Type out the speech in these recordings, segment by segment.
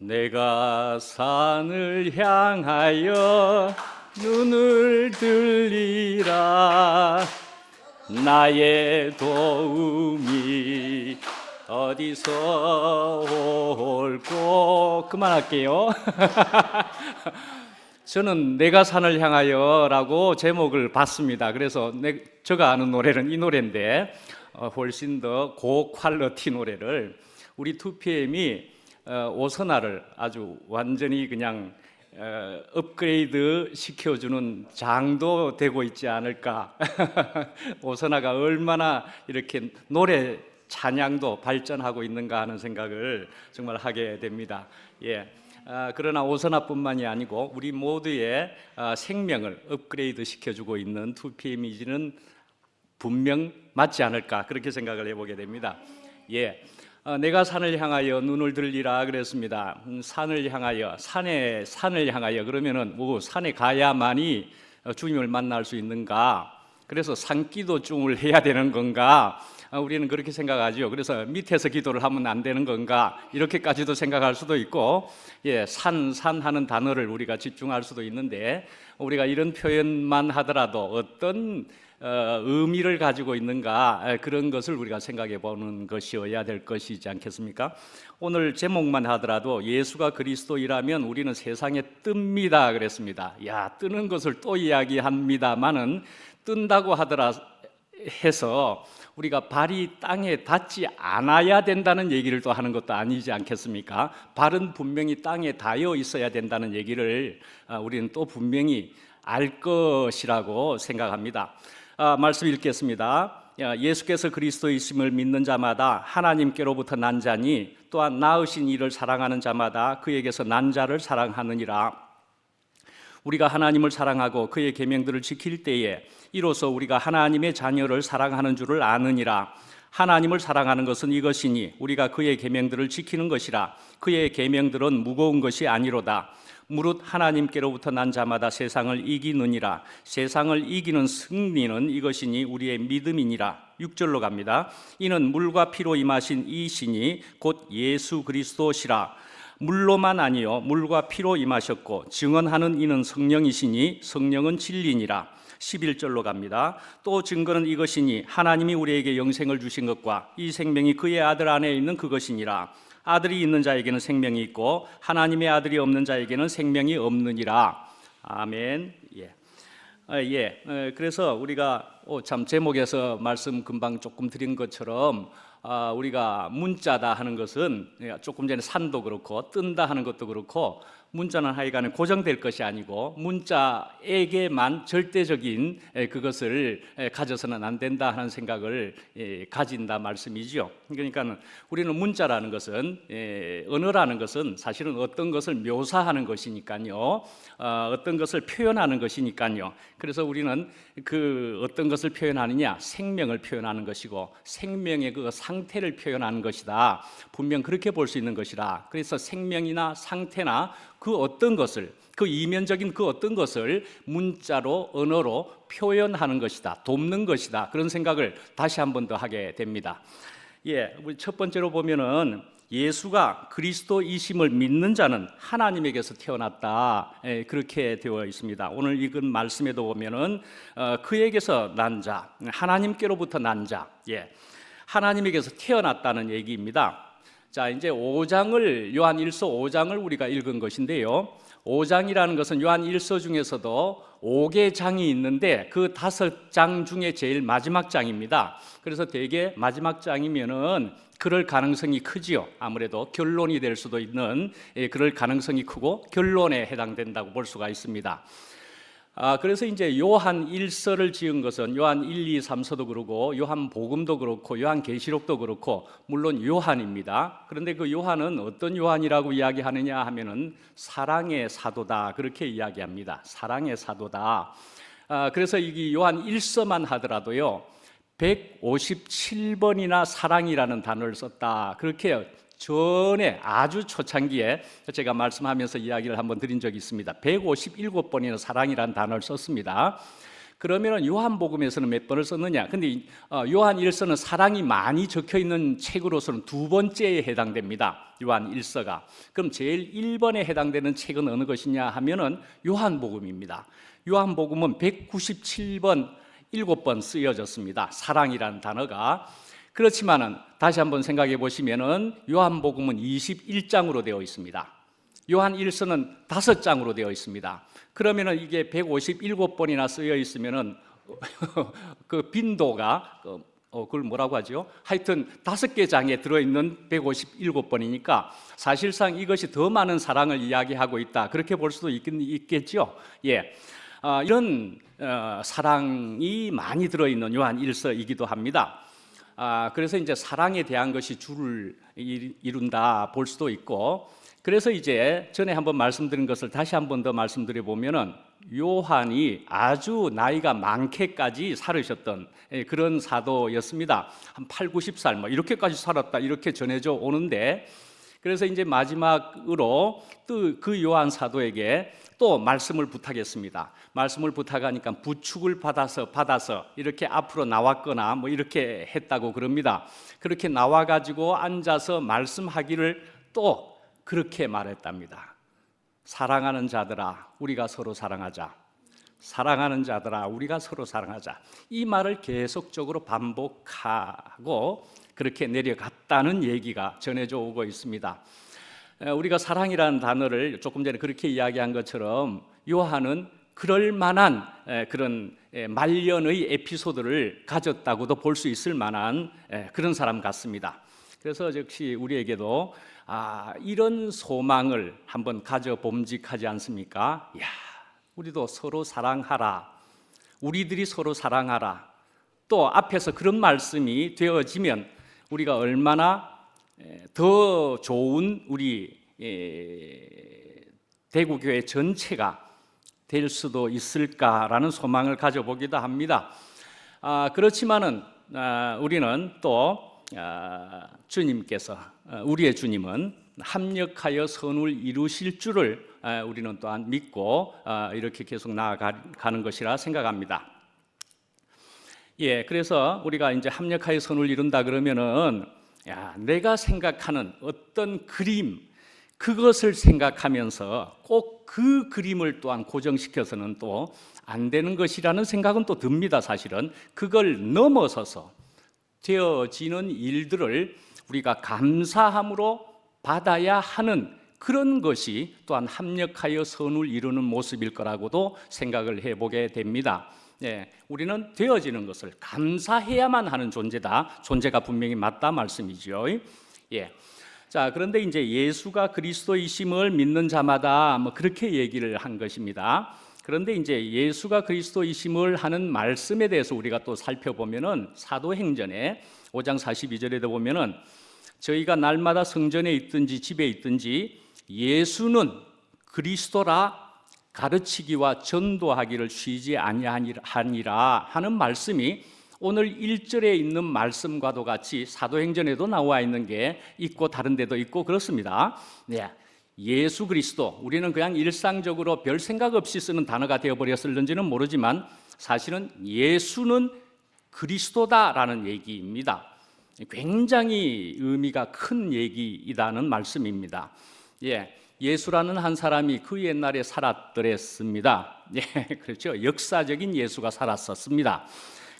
내가 산을 향하여 눈을 들리라. 나의 도움이 어디서 올꼬. 그만할게요. 저는 내가 산을 향하여 라고 제목을 봤습니다. 그래서 제가 아는 노래는 이 노래인데 훨씬 더 고퀄리티 노래를 우리 2PM이 오선아를 아주 완전히 그냥 업그레이드 시켜주는 장도 되고 있지 않을까. 오선아가 얼마나 이렇게 노래 찬양도 발전하고 있는가 하는 생각을 정말 하게 됩니다. 그러나 오선아뿐만이 아니고 우리 모두의 생명을 업그레이드 시켜주고 있는 2PM이지는 분명 맞지 않을까, 그렇게 생각을 해보게 됩니다. 내가 산을 향하여 눈을 들리라 그랬습니다. 산을 향하여, 산을 향하여 그러면은 산에 가야만이 주님을 만날 수 있는가? 그래서 산기도증을 해야 되는 건가? 우리는 그렇게 생각하죠. 그래서 밑에서 기도를 하면 안 되는 건가? 이렇게까지도 생각할 수도 있고, 산 하는 단어를 우리가 집중할 수도 있는데, 우리가 이런 표현만 하더라도 어떤 의미를 가지고 있는가, 그런 것을 우리가 생각해 보는 것이어야 될 것이지 않겠습니까? 오늘 제목만 하더라도 예수가 그리스도이라면 우리는 세상에 뜹니다 그랬습니다. 뜨는 것을 또 이야기합니다만은 뜬다고 하더라 해서 우리가 발이 땅에 닿지 않아야 된다는 얘기를 또 하는 것도 아니지 않겠습니까? 발은 분명히 땅에 닿여 있어야 된다는 얘기를 우리는 또 분명히 알 것이라고 생각합니다. 말씀 읽겠습니다. 예수께서 그리스도이심을 믿는 자마다 하나님께로부터 난 자니 또한 낳으신 이를 사랑하는 자마다 그에게서 난 자를 사랑하느니라. 우리가 하나님을 사랑하고 그의 계명들을 지킬 때에 이로써 우리가 하나님의 자녀를 사랑하는 줄을 아느니라. 하나님을 사랑하는 것은 이것이니 우리가 그의 계명들을 지키는 것이라. 그의 계명들은 무거운 것이 아니로다. 무릇 하나님께로부터 난 자마다 세상을 이기느니라. 세상을 이기는 승리는 이것이니 우리의 믿음이니라. 6절로 갑니다. 이는 물과 피로 임하신 이 신이 곧 예수 그리스도시라. 물로만 아니요 물과 피로 임하셨고 증언하는 이는 성령이시니 성령은 진리니라. 11절로 갑니다. 또 증거는 이것이니 하나님이 우리에게 영생을 주신 것과 이 생명이 그의 아들 안에 있는 그것이니라. 아들이 있는 자에게는 생명이 있고 하나님의 아들이 없는 자에게는 생명이 없느니라. 아멘. 그래서 우리가 참 제목에서 말씀 금방 조금 드린 것처럼 우리가 문자다 하는 것은 조금 전에 산도 그렇고 뜬다 하는 것도 그렇고 문자는 하여간에 고정될 것이 아니고 문자에게만 절대적인 그것을 가져서는 안 된다 하는 생각을 가진다 말씀이죠. 그러니까 우리는 문자라는 것은 언어라는 것은 사실은 어떤 것을 묘사하는 것이니까요, 어떤 것을 표현하는 것이니까요. 그래서 우리는 그 어떤 것을 표현하느냐, 생명을 표현하는 것이고 생명의 그 상태를 표현하는 것이다. 분명 그렇게 볼 수 있는 것이라. 그래서 생명이나 상태나 그 어떤 것을, 그 이면적인 그 어떤 것을 문자로, 언어로 표현하는 것이다, 돕는 것이다, 그런 생각을 다시 한 번 더 하게 됩니다. 우리 첫 번째로 보면은 예수가 그리스도이심을 믿는 자는 하나님에게서 태어났다, 그렇게 되어 있습니다. 오늘 읽은 말씀에도 보면은 그에게서 난 자, 하나님께로부터 난 자, 하나님에게서 태어났다는 얘기입니다. 자, 이제 5장을, 요한 1서 5장을 우리가 읽은 것인데요, 5장이라는 것은 요한 1서 중에서도 5개 장이 있는데 그 5장 중에 제일 마지막 장입니다. 그래서 되게 마지막 장이면은 그럴 가능성이 크지요. 아무래도 결론이 될 수도 있는, 그럴 가능성이 크고 결론에 해당된다고 볼 수가 있습니다. 그래서 이제 요한 1서를 지은 것은 요한 1, 2, 3서도 그렇고 요한 복음도 그렇고 요한 계시록도 그렇고 물론 요한입니다. 그런데 그 요한은 어떤 요한이라고 이야기하느냐 하면은 사랑의 사도다, 그렇게 이야기합니다. 사랑의 사도다. 그래서 이 요한 1서만 하더라도요 157번이나 사랑이라는 단어를 썼다, 그렇게 전에 아주 초창기에 제가 말씀하면서 이야기를 한번 드린 적이 있습니다. 157번이나 사랑이라는 단어를 썼습니다. 그러면 요한복음에서는 몇 번을 썼느냐? 근데 요한 1서는 사랑이 많이 적혀 있는 책으로서는 두 번째에 해당됩니다. 요한 1서가. 그럼 제일 1번에 해당되는 책은 어느 것이냐 하면은 요한복음입니다. 요한복음은 197번 7번 쓰여졌습니다. 사랑이라는 단어가. 그렇지만은 다시 한번 생각해 보시면은 요한복음은 21장으로 되어 있습니다. 요한 1서는 5장으로 되어 있습니다. 그러면은 이게 157번이나 쓰여 있으면은 그 빈도가 그걸 뭐라고 하죠? 하여튼 5개 장에 들어있는 157번이니까 사실상 이것이 더 많은 사랑을 이야기하고 있다. 그렇게 볼 수도 있겠죠. 예, 이런 사랑이 많이 들어있는 요한 1서이기도 합니다. 그래서 이제 사랑에 대한 것이 주를 이룬다 볼 수도 있고, 그래서 이제 전에 한번 말씀드린 것을 다시 한번 더 말씀드려 보면은 요한이 아주 나이가 많게까지 살으셨던 그런 사도였습니다. 한 8, 90살 뭐 이렇게까지 살았다 이렇게 전해져 오는데, 그래서 이제 마지막으로 또 그 요한 사도에게 또 말씀을 부탁했습니다. 말씀을 부탁하니까 부축을 받아서 이렇게 앞으로 나왔거나 뭐 이렇게 했다고 그럽니다. 그렇게 나와 가지고 앉아서 말씀하기를 또 그렇게 말했답니다. 사랑하는 자들아, 우리가 서로 사랑하자. 사랑하는 자들아, 우리가 서로 사랑하자. 이 말을 계속적으로 반복하고 그렇게 내려갔다는 얘기가 전해져 오고 있습니다. 우리가 사랑이라는 단어를 조금 전에 그렇게 이야기한 것처럼 요한은 그럴 만한 그런 말년의 에피소드를 가졌다고도 볼 수 있을 만한 그런 사람 같습니다. 그래서 역시 우리에게도 이런 소망을 한번 가져봄직하지 않습니까? 야, 우리도 서로 사랑하라. 우리들이 서로 사랑하라. 또 앞에서 그런 말씀이 되어지면 우리가 얼마나 더 좋은 우리 대구교회 전체가 될 수도 있을까라는 소망을 가져보기도 합니다. 그렇지만은 우리는 또 주님께서 우리의 주님은 합력하여 선을 이루실 줄을 우리는 또한 믿고 이렇게 계속 나아가는 것이라 생각합니다. 예, 그래서 우리가 이제 합력하여 선을 이룬다 그러면은 내가 생각하는 어떤 그림, 그것을 생각하면서 꼭 그 그림을 또한 고정시켜서는 또 안 되는 것이라는 생각은 또 듭니다. 사실은 그걸 넘어서서 되어지는 일들을 우리가 감사함으로 받아야 하는 그런 것이 또한 합력하여 선을 이루는 모습일 거라고도 생각을 해보게 됩니다. 예, 우리는 되어지는 것을 감사해야만 하는 존재다. 존재가 분명히 맞다 말씀이죠. 예. 자, 그런데 이제 예수가 그리스도이심을 믿는 자마다 뭐 그렇게 얘기를 한 것입니다. 그런데 이제 예수가 그리스도이심을 하는 말씀에 대해서 우리가 또 살펴보면은 사도행전에 5장 42절에도 보면은 저희가 날마다 성전에 있든지 집에 있든지 예수는 그리스도라 가르치기와 전도하기를 쉬지 아니하니라 하는 말씀이 오늘 1절에 있는 말씀과도 같이 사도행전에도 나와 있는 게 있고 다른 데도 있고 그렇습니다. 네. 예수 그리스도, 우리는 그냥 일상적으로 별 생각 없이 쓰는 단어가 되어버렸을는지는 모르지만 사실은 예수는 그리스도다라는 얘기입니다. 굉장히 의미가 큰 얘기이다는 말씀입니다. 예, 예수라는 한 사람이 그 옛날에 살았더랬습니다. 예, 그렇죠. 역사적인 예수가 살았었습니다.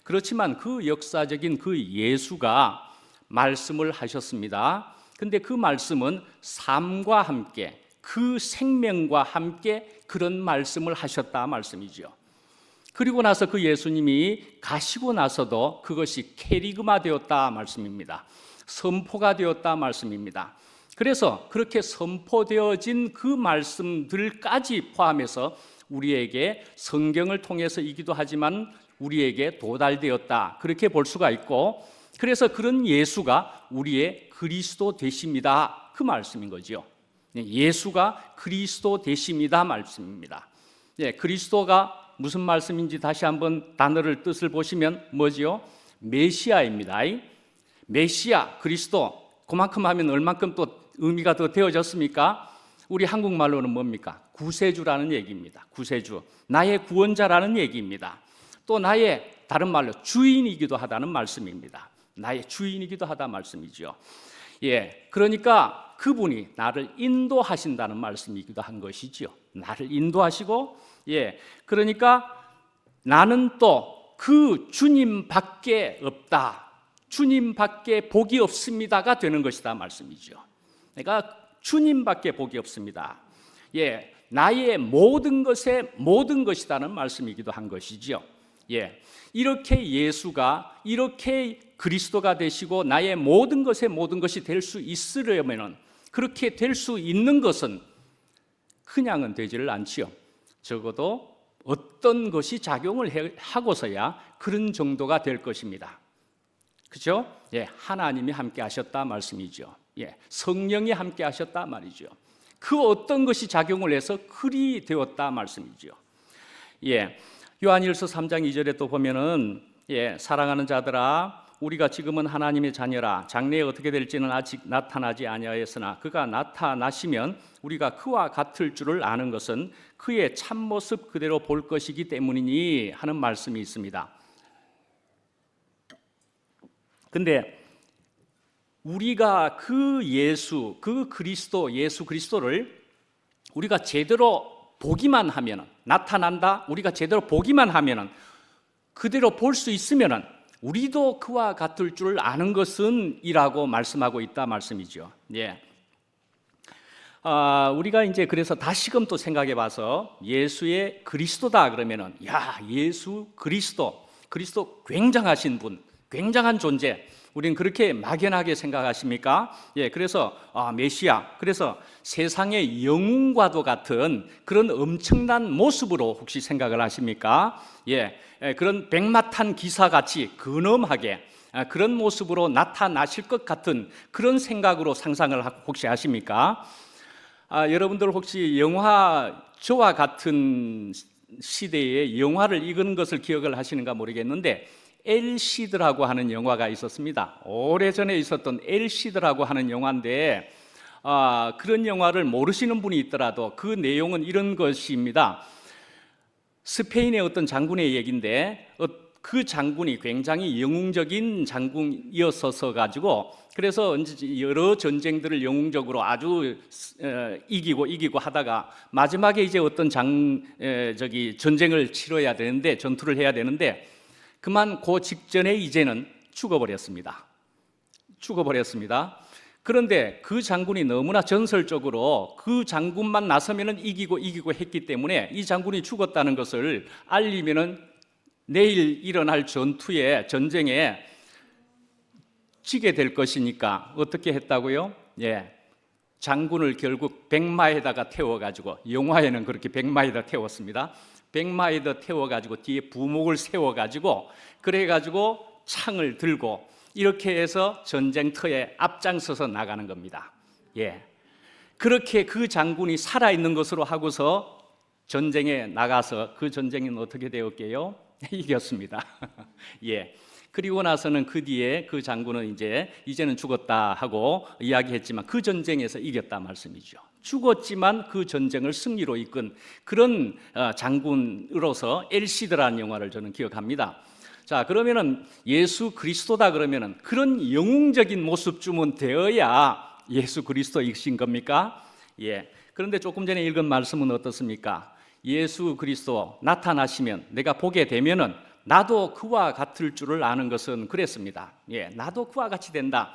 그렇지만 그 역사적인 그 예수가 말씀을 하셨습니다. 근데 그 말씀은 삶과 함께, 그 생명과 함께 그런 말씀을 하셨다 말씀이죠. 그리고 나서 그 예수님이 가시고 나서도 그것이 캐리그마 되었다 말씀입니다. 선포가 되었다 말씀입니다. 그래서 그렇게 선포되어진 그 말씀들까지 포함해서 우리에게 성경을 통해서이기도 하지만 우리에게 도달되었다, 그렇게 볼 수가 있고, 그래서 그런 예수가 우리의 그리스도 되십니다, 그 말씀인 거죠. 예수가 그리스도 되십니다 말씀입니다. 예, 그리스도가 무슨 말씀인지 다시 한번 단어를 뜻을 보시면 뭐지요? 메시아입니다. 메시아, 그리스도, 그만큼 하면 얼만큼 또 의미가 더 되어졌습니까? 우리 한국말로는 뭡니까? 구세주라는 얘기입니다. 구세주, 나의 구원자라는 얘기입니다. 또 나의 다른 말로 주인이기도 하다는 말씀입니다. 나의 주인이기도 하다 말씀이죠. 예, 그러니까 그분이 나를 인도하신다는 말씀이기도 한 것이죠. 나를 인도하시고, 예, 그러니까 나는 또 그 주님밖에 없다, 주님밖에 복이 없습니다가 되는 것이다 말씀이죠. 그러니까 주님밖에 복이 없습니다. 예, 나의 모든 것에 모든 것이다는 말씀이기도 한 것이죠. 예, 이렇게 예수가 이렇게 그리스도가 되시고 나의 모든 것에 모든 것이 될 수 있으려면은, 그렇게 될 수 있는 것은 그냥은 되지를 않지요. 적어도 어떤 것이 작용을 하고서야 그런 정도가 될 것입니다. 그죠? 예, 하나님이 함께 하셨다 말씀이죠. 예, 성령이 함께 하셨다 말이죠. 그 어떤 것이 작용을 해서 그리 되었다 말씀이죠. 예, 요한일서 3장 2절에 또 보면은, 예, 사랑하는 자들아, 우리가 지금은 하나님의 자녀라. 장래에 어떻게 될지는 아직 나타나지 아니하였으나 그가 나타나시면 우리가 그와 같을 줄을 아는 것은 그의 참모습 그대로 볼 것이기 때문이니 하는 말씀이 있습니다. 근데 우리가 그 예수, 그 그리스도, 예수 그리스도를 우리가 제대로 보기만 하면은, 나타난다, 우리가 제대로 보기만 하면은, 그대로 볼 수 있으면은 우리도 그와 같을 줄 아는 것은 이라고 말씀하고 있다 말씀이죠. 예. 우리가 이제 그래서 다시금 또 생각해 봐서 예수의 그리스도다 그러면은, 야, 예수 그리스도 굉장하신 분, 굉장한 존재, 우리는 그렇게 막연하게 생각하십니까? 예, 그래서 메시아, 그래서 세상의 영웅과도 같은 그런 엄청난 모습으로 혹시 생각을 하십니까? 예, 그런 백마탄 기사같이 근엄하게 그런 모습으로 나타나실 것 같은 그런 생각으로 상상을 혹시 하십니까? 여러분들 혹시 영화, 저와 같은 시대에 영화를 읽은 것을 기억을 하시는가 모르겠는데, 엘시드라고 하는 영화가 있었습니다. 오래전에 있었던 엘시드라고 하는 영화인데, 그런 영화를 모르시는 분이 있더라도 그 내용은 이런 것입니다. 스페인의 어떤 장군의 얘기인데, 그 장군이 굉장히 영웅적인 장군이었어서 가지고, 그래서 여러 전쟁들을 영웅적으로 아주 이기고 하다가 마지막에 이제 어떤 전쟁을 치러야 되는데, 전투를 해야 되는데, 그만 그 직전에 이제는 죽어버렸습니다. 그런데 그 장군이 너무나 전설적으로 그 장군만 나서면은 이기고 했기 때문에 이 장군이 죽었다는 것을 알리면은 내일 일어날 전쟁에 지게 될 것이니까 어떻게 했다고요? 예, 장군을 결국 백마에다가 태워가지고, 영화에는 그렇게 백마에다 태웠습니다. 백마에다 태워가지고 뒤에 부목을 세워가지고, 그래가지고 창을 들고 이렇게 해서 전쟁터에 앞장서서 나가는 겁니다. 예, 그렇게 그 장군이 살아있는 것으로 하고서 전쟁에 나가서 그 전쟁은 어떻게 되었게요? 이겼습니다. 예. 그리고 나서는 그 뒤에 그 장군은 이제는 죽었다 하고 이야기했지만 그 전쟁에서 이겼다 말씀이죠. 죽었지만 그 전쟁을 승리로 이끈 그런 장군으로서 엘시드라는 영화를 저는 기억합니다. 자, 그러면은 예수 그리스도다 그러면은 그런 영웅적인 모습쯤은 되어야 예수 그리스도이신 겁니까? 예. 그런데 조금 전에 읽은 말씀은 어떻습니까? 예수 그리스도 나타나시면, 내가 보게 되면은 나도 그와 같을 줄을 아는 것은 그랬습니다. 예, 나도 그와 같이 된다.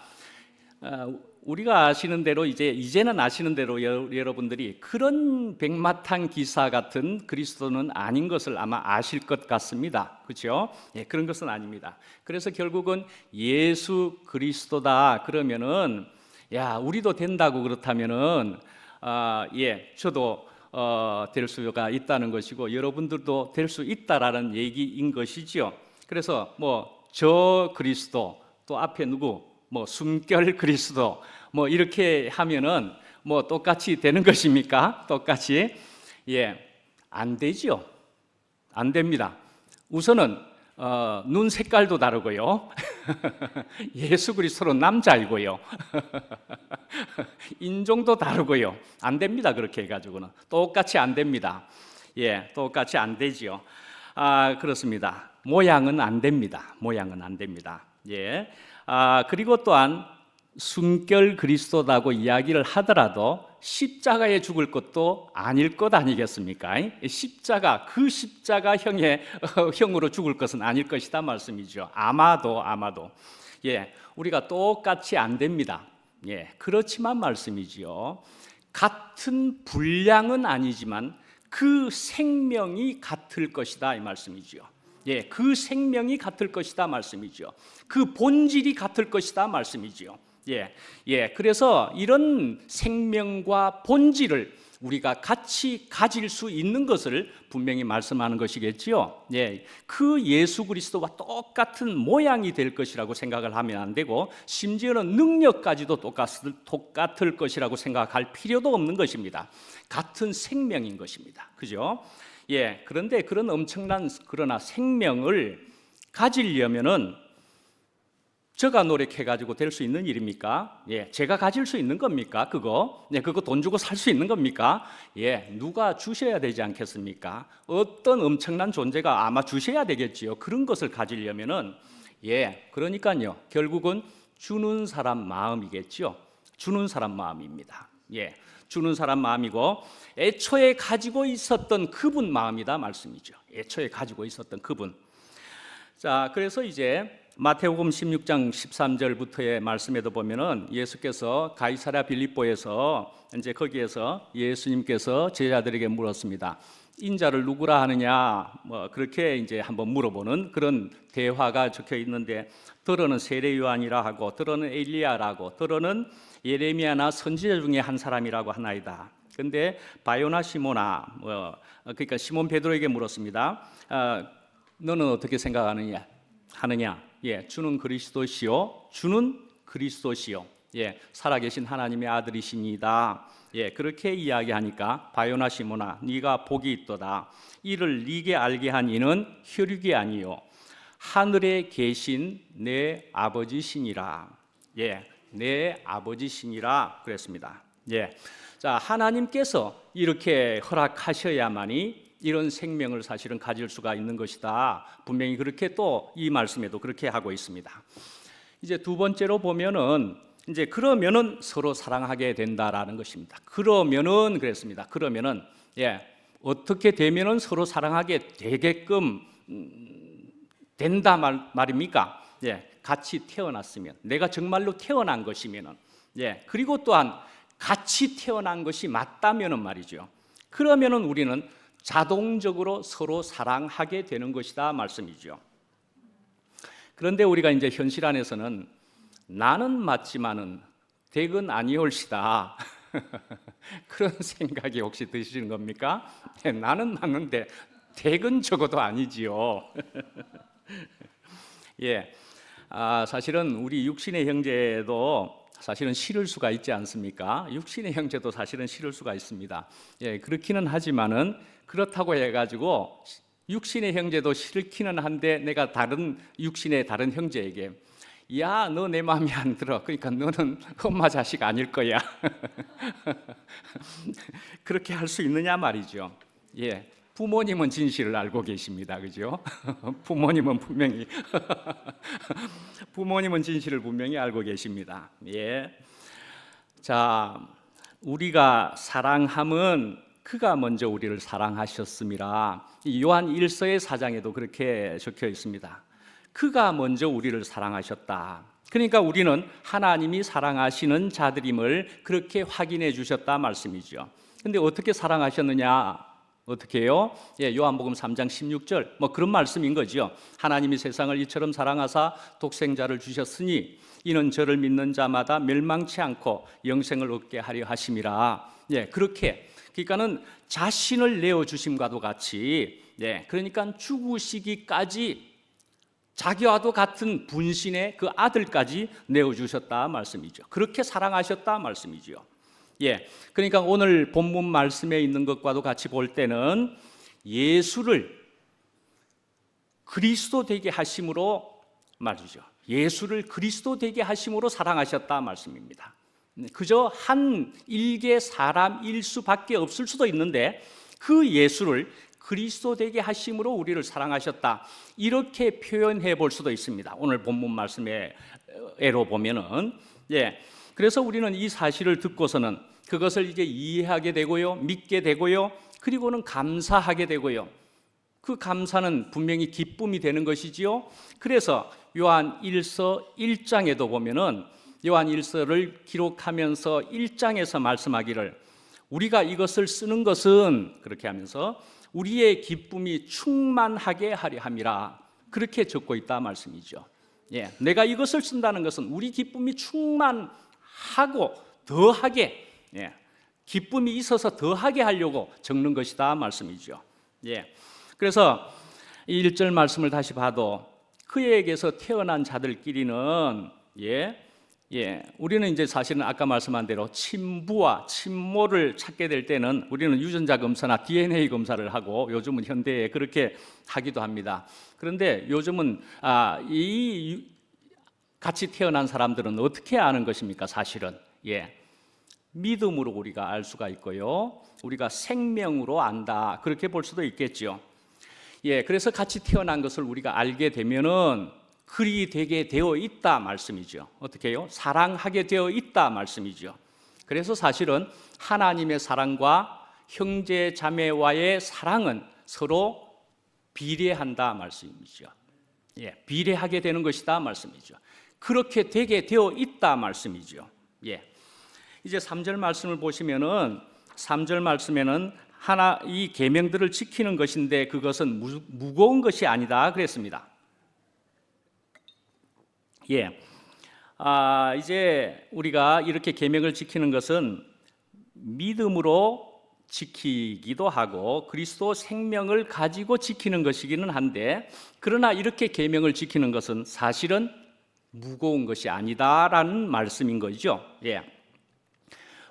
우리가 아시는 대로 이제는 아시는 대로 여러분들이 그런 백마탄 기사 같은 그리스도는 아닌 것을 아마 아실 것 같습니다. 그렇죠? 예, 그런 것은 아닙니다. 그래서 결국은 예수 그리스도다 그러면은, 야, 우리도 된다고 그렇다면은, 예, 저도 될 수가 있다는 것이고 여러분들도 될 수 있다라는 얘기인 것이지요. 그래서 저 그리스도, 또 앞에 누구, 숨결 그리스도, 이렇게 하면은 똑같이 되는 것입니까? 똑같이? 예, 안 되죠. 안 됩니다. 우선은 눈 색깔도 다르고요. 예수 그리스도는 남자이고요. 인종도 다르고요. 안 됩니다. 그렇게 해가지고는 똑같이 안 됩니다. 예, 똑같이 안 되지요. 그렇습니다. 모양은 안 됩니다. 모양은 안 됩니다. 예. 그리고 또한 순결 그리스도라고 이야기를 하더라도 십자가에 죽을 것도 아닐 것 아니겠습니까? 십자가, 그 십자가형의 형으로 죽을 것은 아닐 것이다 말씀이죠. 아마도. 예, 우리가 똑같이 안 됩니다. 예, 그렇지만 말씀이지요. 같은 분량은 아니지만 그 생명이 같을 것이다 이 말씀이죠. 예, 그 생명이 같을 것이다 말씀이죠. 그 본질이 같을 것이다 말씀이죠. 예, 그래서 이런 생명과 본질을 우리가 같이 가질 수 있는 것을 분명히 말씀하는 것이겠지요. 예, 그 예수 그리스도와 똑같은 모양이 될 것이라고 생각을 하면 안 되고, 심지어는 능력까지도 똑같을 것이라고 생각할 필요도 없는 것입니다. 같은 생명인 것입니다. 그죠? 예, 그런데 그런 엄청난 그러나 생명을 가지려면은 제가 노력해가지고 될 수 있는 일입니까? 예, 제가 가질 수 있는 겁니까? 그거 돈 주고 살 수 있는 겁니까? 예, 누가 주셔야 되지 않겠습니까? 어떤 엄청난 존재가 아마 주셔야 되겠지요. 그런 것을 가지려면은, 예, 그러니까요, 결국은 주는 사람 마음이겠지요. 주는 사람 마음입니다. 예, 주는 사람 마음이고, 애초에 가지고 있었던 그분 마음이다 말씀이죠. 애초에 가지고 있었던 그분. 자, 그래서 이제 마태복음 16장 13절부터의 말씀에도 보면은 예수께서 가이사랴 빌립보에서 이제 거기에서 예수님께서 제자들에게 물었습니다. 인자를 누구라 하느냐, 뭐 그렇게 이제 한번 물어보는 그런 대화가 적혀 있는데, 들어는 세례 요한이라 하고, 들어는 엘리야라고, 들어는 예레미야나 선지자 중에 한 사람이라고 하나이다. 근데 바요나 시몬아, 그러니까 시몬 베드로에게 물었습니다. 너는 어떻게 생각하느냐? 예, 주는 그리스도시요, 주는 그리스도시요. 예, 살아계신 하나님의 아들이십니다. 예, 그렇게 이야기하니까 바요나 시몬아, 네가 복이 있도다. 이를 네게 알게 한 이는 혈육이 아니요 하늘에 계신 내 아버지시니라. 예, 내 아버지시니라 그랬습니다. 예, 자, 하나님께서 이렇게 허락하셔야만이 이런 생명을 사실은 가질 수가 있는 것이다. 분명히 그렇게 또 이 말씀에도 그렇게 하고 있습니다. 이제 두 번째로 보면은 이제 그러면은 서로 사랑하게 된다라는 것입니다. 그러면은 그랬습니다. 그러면은 어떻게 되면은 서로 사랑하게 되게끔 된다 말입니까? 같이 태어났으면, 내가 정말로 태어난 것이면은, 그리고 또한 같이 태어난 것이 맞다면은 말이죠. 그러면은 우리는 자동적으로 서로 사랑하게 되는 것이다 말씀이죠. 그런데 우리가 이제 현실 안에서는 나는 맞지만은 댁은 아니올시다 그런 생각이 혹시 드시는 겁니까? 나는 맞는데 댁은 적어도 아니지요. 예, 사실은 우리 육신의 형제도 사실은 싫을 수가 있지 않습니까? 육신의 형제도 사실은 싫을 수가 있습니다. 예, 그렇기는 하지만은 그렇다고 해가지고 육신의 형제도 싫기는 한데 내가 다른 육신의 다른 형제에게 야, 너 내 마음에 안 들어. 그러니까 너는 엄마 자식 아닐 거야. 그렇게 할 수 있느냐 말이죠. 예, 부모님은 진실을 알고 계십니다, 그죠? 부모님은 진실을 분명히 알고 계십니다. 예, 자, 우리가 사랑함은 그가 먼저 우리를 사랑하셨음이라. 요한 1서의 4장에도 그렇게 적혀 있습니다. 그가 먼저 우리를 사랑하셨다. 그러니까 우리는 하나님이 사랑하시는 자들임을 그렇게 확인해 주셨다 말씀이죠. 근데 어떻게 사랑하셨느냐? 어떻게 해요? 요한복음 3장 16절 뭐 그런 말씀인 거죠. 하나님이 세상을 이처럼 사랑하사 독생자를 주셨으니 이는 저를 믿는 자마다 멸망치 않고 영생을 얻게 하려 하심이라. 그렇게, 그러니까는 자신을 내어 주심과도 같이, 그러니까 죽으시기까지 자기와도 같은 분신의 그 아들까지 내어 주셨다 말씀이죠. 그렇게 사랑하셨다 말씀이죠. 그러니까 오늘 본문 말씀에 있는 것과도 같이 볼 때는 예수를 그리스도 되게 하심으로 말이죠. 예수를 그리스도 되게 하심으로 사랑하셨다 말씀입니다. 그저 한 일개 사람일 수밖에 없을 수도 있는데 그 예수를 그리스도 되게 하심으로 우리를 사랑하셨다. 이렇게 표현해 볼 수도 있습니다. 오늘 본문 말씀에로 보면은 그래서 우리는 이 사실을 듣고서는 그것을 이제 이해하게 되고요, 믿게 되고요, 그리고는 감사하게 되고요. 그 감사는 분명히 기쁨이 되는 것이지요. 그래서 요한 1서 1장에도 보면은 요한 1서를 기록하면서 1장에서 말씀하기를 우리가 이것을 쓰는 것은 그렇게 하면서 우리의 기쁨이 충만하게 하려 함이라 그렇게 적고 있다 말씀이죠. 내가 이것을 쓴다는 것은 우리 기쁨이 충만하고 더하게 기쁨이 있어서 더하게 하려고 적는 것이다 말씀이죠. 그래서 1절 말씀을 다시 봐도 그에게서 태어난 자들끼리는 우리는 이제 사실은 아까 말씀한 대로 친부와 친모를 찾게 될 때는 우리는 유전자 검사나 DNA 검사를 하고 요즘은 현대에 그렇게 하기도 합니다. 그런데 요즘은 이 같이 태어난 사람들은 어떻게 아는 것입니까? 사실은 믿음으로 우리가 알 수가 있고요, 우리가 생명으로 안다 그렇게 볼 수도 있겠죠. 그래서 같이 태어난 것을 우리가 알게 되면은 그리 되게 되어 있다 말씀이죠. 어떻게 해요? 사랑하게 되어 있다 말씀이죠. 그래서 사실은 하나님의 사랑과 형제 자매와의 사랑은 서로 비례한다 말씀이죠. 비례하게 되는 것이다 말씀이죠. 그렇게 되게 되어 있다 말씀이죠. 이제 3절 말씀을 보시면은 3절 말씀에는 이 계명들을 지키는 것인데 그것은 무거운 것이 아니다 그랬습니다. 이제 우리가 이렇게 계명을 지키는 것은 믿음으로 지키기도 하고 그리스도 생명을 가지고 지키는 것이기는 한데, 그러나 이렇게 계명을 지키는 것은 사실은 무거운 것이 아니다라는 말씀인 거죠.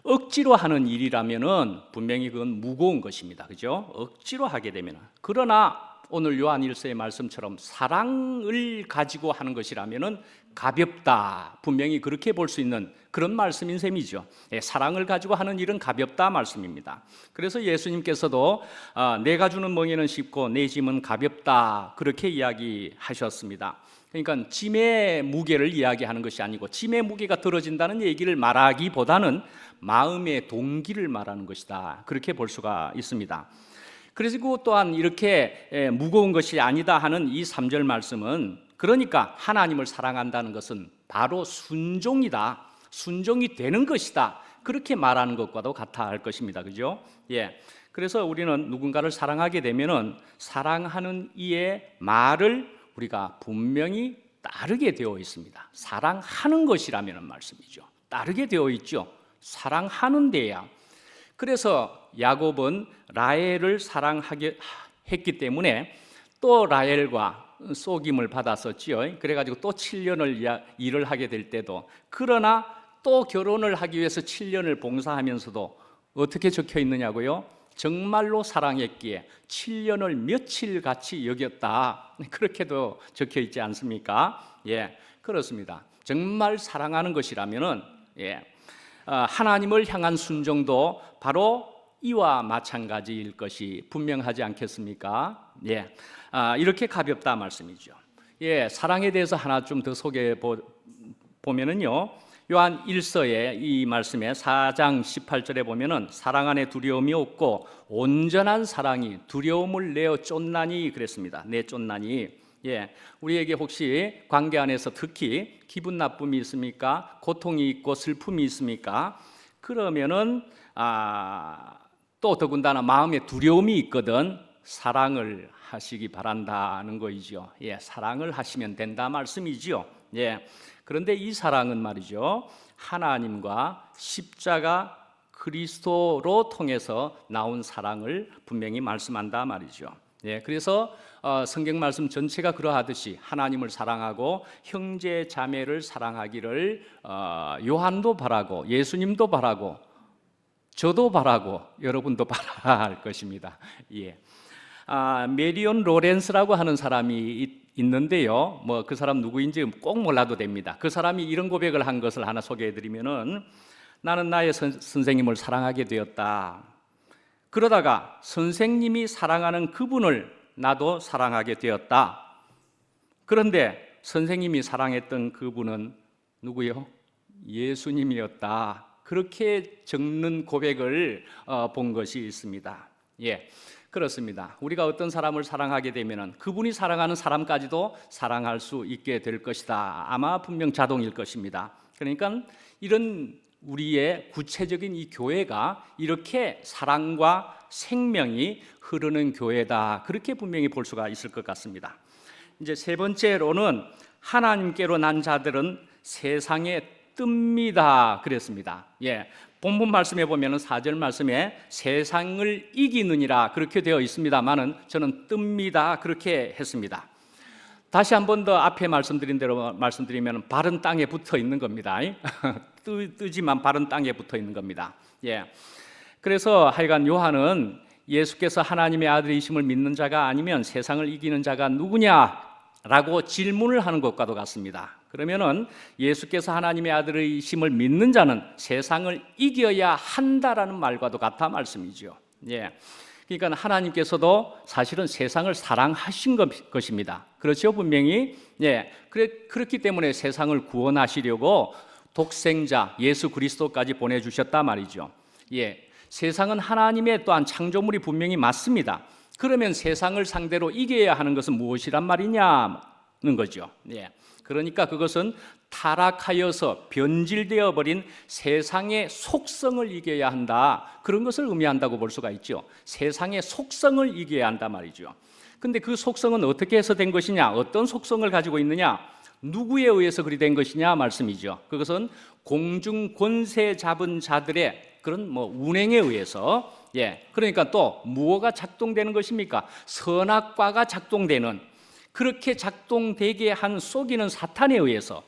억지로 하는 일이라면은 분명히 그건 무거운 것입니다. 그죠? 억지로 하게 되면. 그러나 오늘 요한 1서의 말씀처럼 사랑을 가지고 하는 것이라면은 가볍다. 분명히 그렇게 볼 수 있는 그런 말씀인 셈이죠. 사랑을 가지고 하는 일은 가볍다 말씀입니다. 그래서 예수님께서도 내가 주는 멍에는 쉽고 내 짐은 가볍다 그렇게 이야기하셨습니다. 그러니까 짐의 무게를 이야기하는 것이 아니고 짐의 무게가 들어진다는 얘기를 말하기보다는 마음의 동기를 말하는 것이다 그렇게 볼 수가 있습니다. 그리고 또한 이렇게 무거운 것이 아니다 하는 이 3절 말씀은, 그러니까 하나님을 사랑한다는 것은 바로 순종이다, 순종이 되는 것이다 그렇게 말하는 것과도 같아 할 것입니다. 그죠? 그래서 우리는 누군가를 사랑하게 되면은 사랑하는 이의 말을 우리가 분명히 따르게 되어 있습니다. 사랑하는 것이라면 말씀이죠. 따르게 되어 있죠. 사랑하는 데야. 그래서 야곱은 라헬을 사랑하게 했기 때문에 또 라헬과 속임을 받았었지요. 그래가지고 또 7년을 일을 하게 될 때도, 그러나 또 결혼을 하기 위해서 7년을 봉사하면서도 어떻게 적혀 있느냐고요? 정말로 사랑했기에 7년을 며칠 같이 여겼다 그렇게도 적혀 있지 않습니까? 그렇습니다. 정말 사랑하는 것이라면은 하나님을 향한 순종도 바로 이와 마찬가지일 것이 분명하지 않겠습니까? 이렇게 가볍다 말씀이죠. 사랑에 대해서 하나 좀 더 소개해 보면은요, 요한 1서의 이 말씀에 4장 18절에 보면은 사랑 안에 두려움이 없고 온전한 사랑이 두려움을 내어 쫓나니 그랬습니다. 내 쫓나니. 우리에게 혹시 관계 안에서 특히 기분 나쁨이 있습니까? 고통이 있고 슬픔이 있습니까? 그러면은 또 더군다나 마음에 두려움이 있거든. 사랑을 하시기 바란다는 거이죠. 사랑을 하시면 된다 말씀이지요. 그런데 이 사랑은 말이죠, 하나님과 십자가 그리스도로 통해서 나온 사랑을 분명히 말씀한다 말이죠. 그래서 성경 말씀 전체가 그러하듯이 하나님을 사랑하고 형제 자매를 사랑하기를 요한도 바라고 예수님도 바라고 저도 바라고 여러분도 바라할 것입니다. 메리온 로렌스라고 하는 사람이 있는데요, 그 사람 누구인지 꼭 몰라도 됩니다. 그 사람이 이런 고백을 한 것을 하나 소개해 드리면은, 나는 나의 선생님을 사랑하게 되었다. 그러다가 선생님이 사랑하는 그분을 나도 사랑하게 되었다. 그런데 선생님이 사랑했던 그분은 누구요? 예수님이었다. 그렇게 적는 고백을 본 것이 있습니다. 예, 그렇습니다. 우리가 어떤 사람을 사랑하게 되면 그분이 사랑하는 사람까지도 사랑할 수 있게 될 것이다. 아마 분명 자동일 것입니다. 그러니까 이런 우리의 구체적인 이 교회가 이렇게 사랑과 생명이 흐르는 교회다. 그렇게 분명히 볼 수가 있을 것 같습니다. 이제 세 번째로는 하나님께로 난 자들은 세상에 뜹니다. 그랬습니다. 예. 본문 말씀에 보면은 4절 말씀에 세상을 이기느니라 그렇게 되어 있습니다만은 저는 뜹니다. 그렇게 했습니다. 다시 한 번 더 앞에 말씀드린 대로 말씀드리면 바른 땅에 붙어 있는 겁니다. 뜨지만 바른 땅에 붙어 있는 겁니다. 예. 그래서 하여간 요한은 예수께서 하나님의 아들이심을 믿는 자가 아니면 세상을 이기는 자가 누구냐라고 질문을 하는 것과도 같습니다. 그러면은 예수께서 하나님의 아들이심을 믿는 자는 세상을 이겨야 한다라는 말과도 같아 말씀이죠. 예. 그러니까 하나님께서도 사실은 세상을 사랑하신 것입니다. 그렇죠, 분명히. 예. 그렇기 때문에 세상을 구원하시려고 독생자 예수 그리스도까지 보내주셨다 말이죠. 예. 세상은 하나님의 또한 창조물이 분명히 맞습니다. 그러면 세상을 상대로 이겨야 하는 것은 무엇이란 말이냐는 거죠. 예. 그러니까 그것은 타락하여서 변질되어 버린 세상의 속성을 이겨야 한다. 그런 것을 의미한다고 볼 수가 있죠. 세상의 속성을 이겨야 한다 말이죠. 근데 그 속성은 어떻게 해서 된 것이냐? 어떤 속성을 가지고 있느냐? 누구에 의해서 그리 된 것이냐 말씀이죠. 그것은 공중 권세 잡은 자들의 그런 운행에 의해서, 예, 그러니까 또 무엇가 작동되는 것입니까? 선악과가 작동되는, 그렇게 작동되게 한 속이는 사탄에 의해서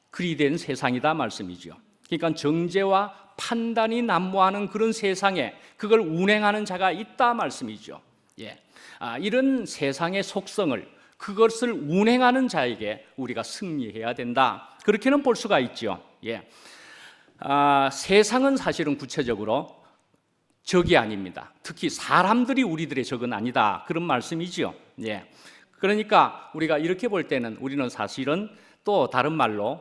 그리 된 세상이다 말씀이죠. 그러니까 정죄와 판단이 난무하는 그런 세상에 그걸 운행하는 자가 있다 말씀이죠. 예, 이런 세상의 속성을, 그것을 운행하는 자에게 우리가 승리해야 된다. 그렇게는 볼 수가 있죠. 예. 세상은 사실은 구체적으로 적이 아닙니다. 특히 사람들이 우리들의 적은 아니다. 그런 말씀이죠. 예. 그러니까 우리가 이렇게 볼 때는 우리는 사실은 또 다른 말로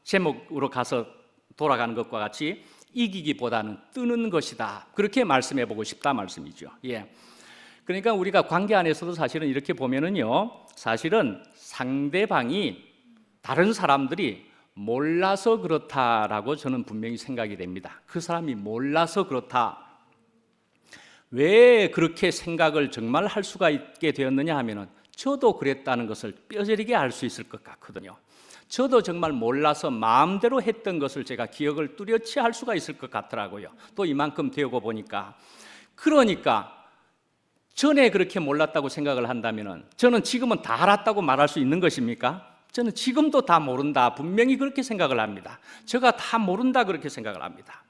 제목으로 가서 돌아가는 것과 같이 이기기보다는 뜨는 것이다. 그렇게 말씀해 보고 싶다 말씀이죠. 예. 그러니까 우리가 관계 안에서도 사실은 이렇게 보면은요, 사실은 상대방이, 다른 사람들이 몰라서 그렇다라고 저는 분명히 생각이 됩니다. 그 사람이 몰라서 그렇다. 왜 그렇게 생각을 정말 할 수가 있게 되었느냐 하면은 저도 그랬다는 것을 뼈저리게 알 수 있을 것 같거든요. 저도 정말 몰라서 마음대로 했던 것을 제가 기억을 뚜렷이 할 수가 있을 것 같더라고요. 또 이만큼 되고 보니까. 그러니까 전에 그렇게 몰랐다고 생각을 한다면은 저는 지금은 다 알았다고 말할 수 있는 것입니까? 저는 지금도 다 모른다, 분명히 그렇게 생각을 합니다. 제가 다 모른다 그렇게 생각을 합니다.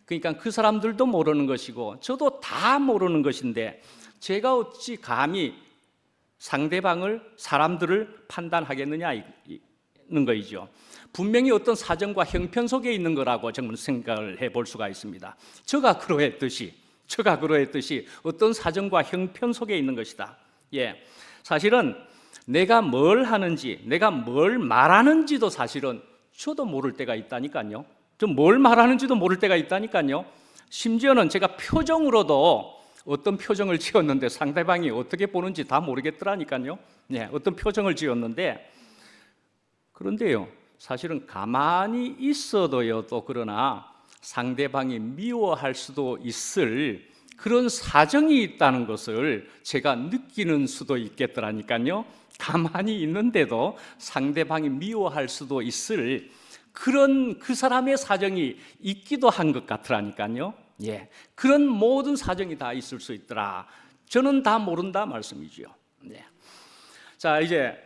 그러니까 그 사람들도 모르는 것이고 저도 다 모르는 것인데 제가 어찌 감히 상대방을, 사람들을 판단하겠느냐는 거이죠. 분명히 어떤 사정과 형편 속에 있는 거라고 저는 생각을 해볼 수가 있습니다. 저가 그러했듯이 어떤 사정과 형편 속에 있는 것이다. 예, 사실은 내가 뭘 하는지, 내가 뭘 말하는지도 사실은 저도 모를 때가 있다니까요. 좀 뭘 말하는지도 모를 때가 있다니까요. 심지어는 제가 표정으로도 어떤 표정을 지었는데 상대방이 어떻게 보는지 다 모르겠더라니까요. 네, 어떤 표정을 지었는데, 그런데요, 사실은 가만히 있어도요, 또 그러나 상대방이 미워할 수도 있을 그런 사정이 있다는 것을 제가 느끼는 수도 있겠더라니까요. 가만히 있는데도 상대방이 미워할 수도 있을 그런 그 사람의 사정이 있기도 한 것 같으라니까요. 예, 그런 모든 사정이 다 있을 수 있더라. 저는 다 모른다 말씀이죠. 네. 자, 이제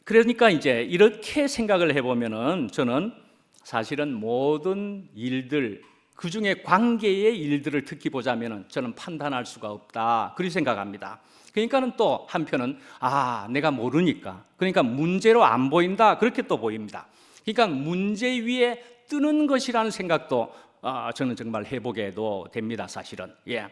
그러니까 이제 이렇게 생각을 해보면은 저는 사실은 모든 일들, 그 중에 관계의 일들을 특히 보자면은 저는 판단할 수가 없다. 그렇게 생각합니다. 그러니까는 또 한편은 내가 모르니까, 그러니까 문제로 안 보인다. 그렇게 또 보입니다. 그러니까 문제 위에 뜨는 것이라는 생각도 저는 정말 해보게도 됩니다, 사실은. 예.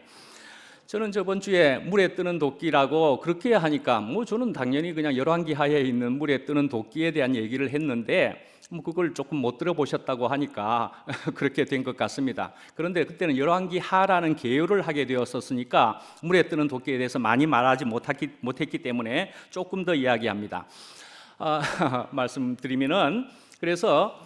저는 저번 주에 물에 뜨는 도끼라고 그렇게 하니까 저는 당연히 그냥 열왕기하에 있는 물에 뜨는 도끼에 대한 얘기를 했는데 그걸 조금 못 들어보셨다고 하니까 그렇게 된 것 같습니다. 그런데 그때는 열왕기하라는 계율을 하게 되었었으니까 물에 뜨는 도끼에 대해서 많이 말하지 못했기 때문에 조금 더 이야기합니다. 말씀드리면은 그래서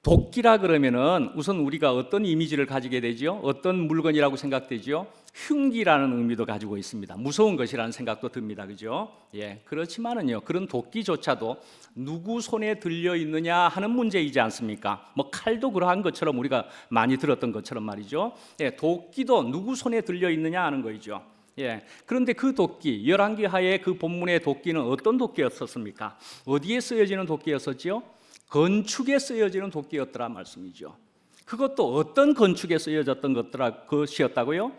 도끼라 그러면은 우선 우리가 어떤 이미지를 가지게 되죠? 어떤 물건이라고 생각되죠? 흉기라는 의미도 가지고 있습니다. 무서운 것이라는 생각도 듭니다. 그죠? 예. 그렇지만은요, 그런 도끼조차도 누구 손에 들려 있느냐 하는 문제이지 않습니까? 칼도 그러한 것처럼 우리가 많이 들었던 것처럼 말이죠. 예, 도끼도 누구 손에 들려 있느냐 하는 거죠. 예. 그런데 그 도끼, 열왕기하의 그 본문의 도끼는 어떤 도끼였었습니까? 어디에 쓰여지는 도끼였었지요? 건축에 쓰여지는 도끼였더라 말씀이죠. 그것도 어떤 건축에 쓰여졌던 것이었다고요?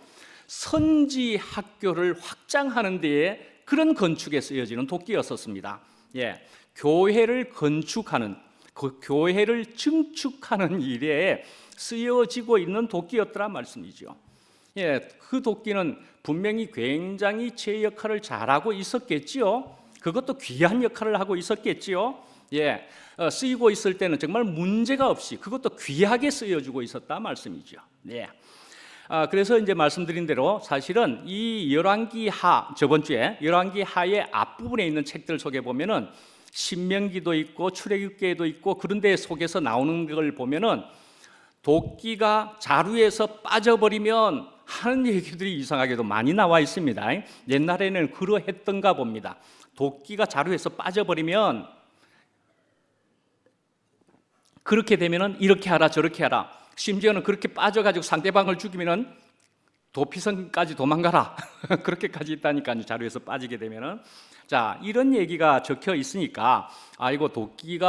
선지 학교를 확장하는 데에 그런 건축에 쓰여지는 도끼였었습니다. 예, 교회를 건축하는, 그 교회를 증축하는 일에 쓰여지고 있는 도끼였더라 말씀이죠. 예, 그 도끼는 분명히 굉장히 제 역할을 잘하고 있었겠지요. 그것도 귀한 역할을 하고 있었겠지요. 예, 쓰이고 있을 때는 정말 문제가 없이 그것도 귀하게 쓰여지고 있었다 말씀이죠. 예. 그래서 이제 말씀드린 대로 사실은 이 열왕기하, 저번 주에 열왕기하의 앞부분에 있는 책들 속에 보면은 신명기도 있고 출애굽기에도 있고 그런 데 속에서 나오는 걸 보면은 도끼가 자루에서 빠져버리면 하는 얘기들이 이상하게도 많이 나와 있습니다. 옛날에는 그러했던가 봅니다. 도끼가 자루에서 빠져버리면 그렇게 되면은 이렇게 하라 저렇게 하라, 심지어는 그렇게 빠져가지고 상대방을 죽이면은 도피성까지 도망가라 그렇게까지 있다니까요. 자루에서 빠지게 되면은. 자, 이런 얘기가 적혀 있으니까 이거 도끼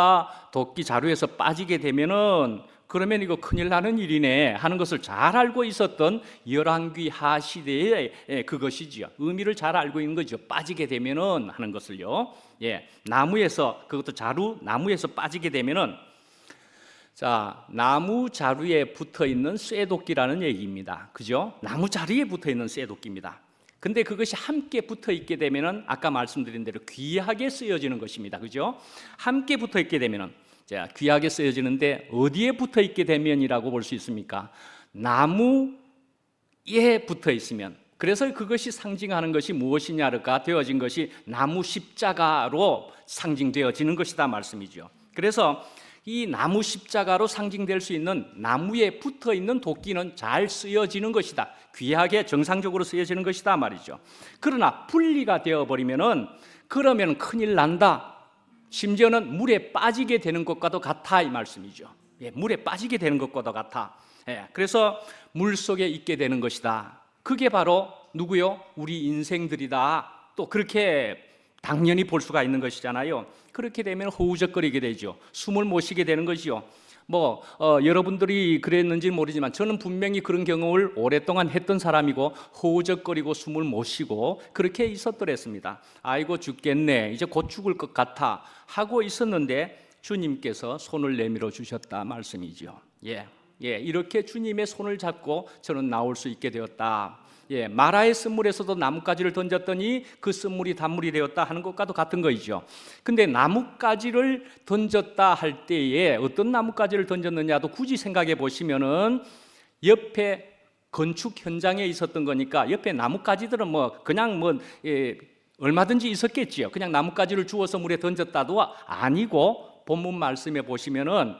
자루에서 빠지게 되면은 그러면 이거 큰일 나는 일이네 하는 것을 잘 알고 있었던 열왕기하 시대의 그것이지요. 의미를 잘 알고 있는 거죠. 빠지게 되면은 하는 것을요. 예, 나무에서, 그것도 나무에서 빠지게 되면은, 자, 나무 자루에 붙어 있는 쇠도끼라는 얘기입니다. 그죠? 나무 자루에 붙어 있는 쇠도끼입니다. 근데 그것이 함께 붙어 있게 되면은 아까 말씀드린 대로 귀하게 쓰여지는 것입니다. 그죠? 함께 붙어 있게 되면은, 자, 귀하게 쓰여지는데 어디에 붙어 있게 되면이라고 볼 수 있습니까? 나무에 붙어 있으면. 그래서 그것이 상징하는 것이 무엇이냐가 되어진 것이 나무 십자가로 상징되어지는 것이다 말씀이죠. 그래서 이 나무 십자가로 상징될 수 있는 나무에 붙어 있는 도끼는 잘 쓰여지는 것이다. 귀하게 정상적으로 쓰여지는 것이다 말이죠. 그러나 분리가 되어버리면은 그러면 큰일 난다. 심지어는 물에 빠지게 되는 것과도 같아 이 말씀이죠. 예, 물에 빠지게 되는 것과도 같아. 예, 그래서 물 속에 있게 되는 것이다. 그게 바로 누구요? 우리 인생들이다. 또 그렇게 당연히 볼 수가 있는 것이잖아요. 그렇게 되면 허우적거리게 되죠. 숨을 못 쉬게 되는 것이요. 여러분들이 그랬는지 모르지만 저는 분명히 그런 경험을 오랫동안 했던 사람이고 허우적거리고 숨을 못 쉬고 그렇게 있었더랬습니다. 아이고 죽겠네, 이제 곧 죽을 것 같아 하고 있었는데 주님께서 손을 내밀어 주셨다 말씀이죠. 예, 이렇게 주님의 손을 잡고 저는 나올 수 있게 되었다. 예, 마라의 쓴물에서도 나뭇가지를 던졌더니 그 쓴물이 단물이 되었다 하는 것과도 같은 거이죠. 근데 나뭇가지를 던졌다 할 때에 어떤 나뭇가지를 던졌느냐도 굳이 생각해 보시면은 옆에 건축 현장에 있었던 거니까 옆에 나뭇가지들은 얼마든지 있었겠지요. 그냥 나뭇가지를 주워서 물에 던졌다도 아니고 본문 말씀에 보시면은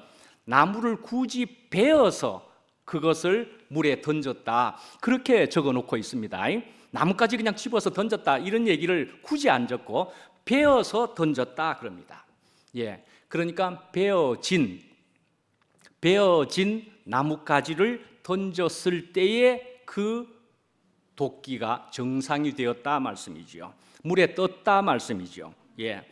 나무를 굳이 베어서 그것을 물에 던졌다 그렇게 적어놓고 있습니다. 나뭇가지 그냥 집어서 던졌다 이런 얘기를 굳이 안 적고 베어서 던졌다 그럽니다. 예, 그러니까 베어진 나뭇가지를 던졌을 때에 그 도끼가 정상이 되었다 말씀이죠. 물에 떴다 말씀이죠. 예,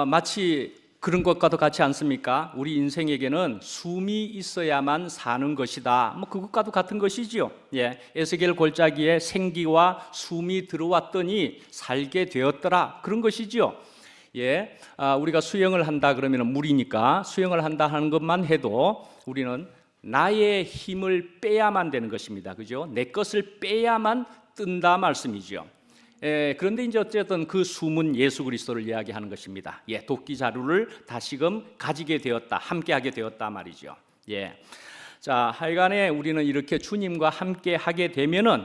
마치 그런 것과도 같지 않습니까? 우리 인생에게는 숨이 있어야만 사는 것이다. 그것과도 같은 것이지요. 예, 에스겔 골짜기에 생기와 숨이 들어왔더니 살게 되었더라. 그런 것이지요. 예, 우리가 수영을 한다 그러면 물이니까 수영을 한다 하는 것만 해도 우리는 나의 힘을 빼야만 되는 것입니다. 그죠? 내 것을 빼야만 뜬다 말씀이죠. 그런데 이제 어쨌든 그 숨은 예수 그리스도를 이야기하는 것입니다. 예, 도끼 자루를 다시금 가지게 되었다, 함께하게 되었다 말이죠. 예, 자, 하여간에 우리는 이렇게 주님과 함께하게 되면은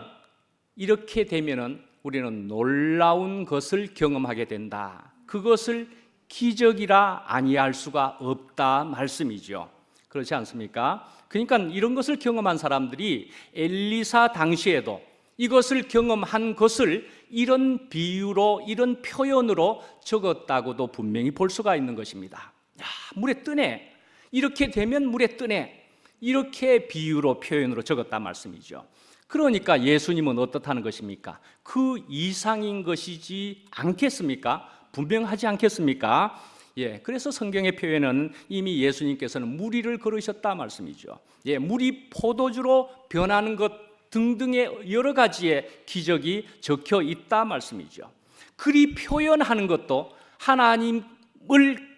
이렇게 되면은 우리는 놀라운 것을 경험하게 된다. 그것을 기적이라 아니할 수가 없다 말씀이죠. 그렇지 않습니까? 그러니까 이런 것을 경험한 사람들이 엘리사 당시에도 이것을 경험한 것을 이런 비유로, 이런 표현으로 적었다고도 분명히 볼 수가 있는 것입니다. 야, 물에 뜨네. 이렇게 되면 물에 뜨네. 이렇게 비유로, 표현으로 적었단 말씀이죠. 그러니까 예수님은 어떻다는 것입니까? 그 이상인 것이지 않겠습니까? 분명하지 않겠습니까? 예, 그래서 성경의 표현은 이미 예수님께서는 물 위를 걸으셨다 말씀이죠. 예, 물이 포도주로 변하는 것 등등의 여러 가지의 기적이 적혀 있다 말씀이죠. 그리 표현하는 것도 하나님을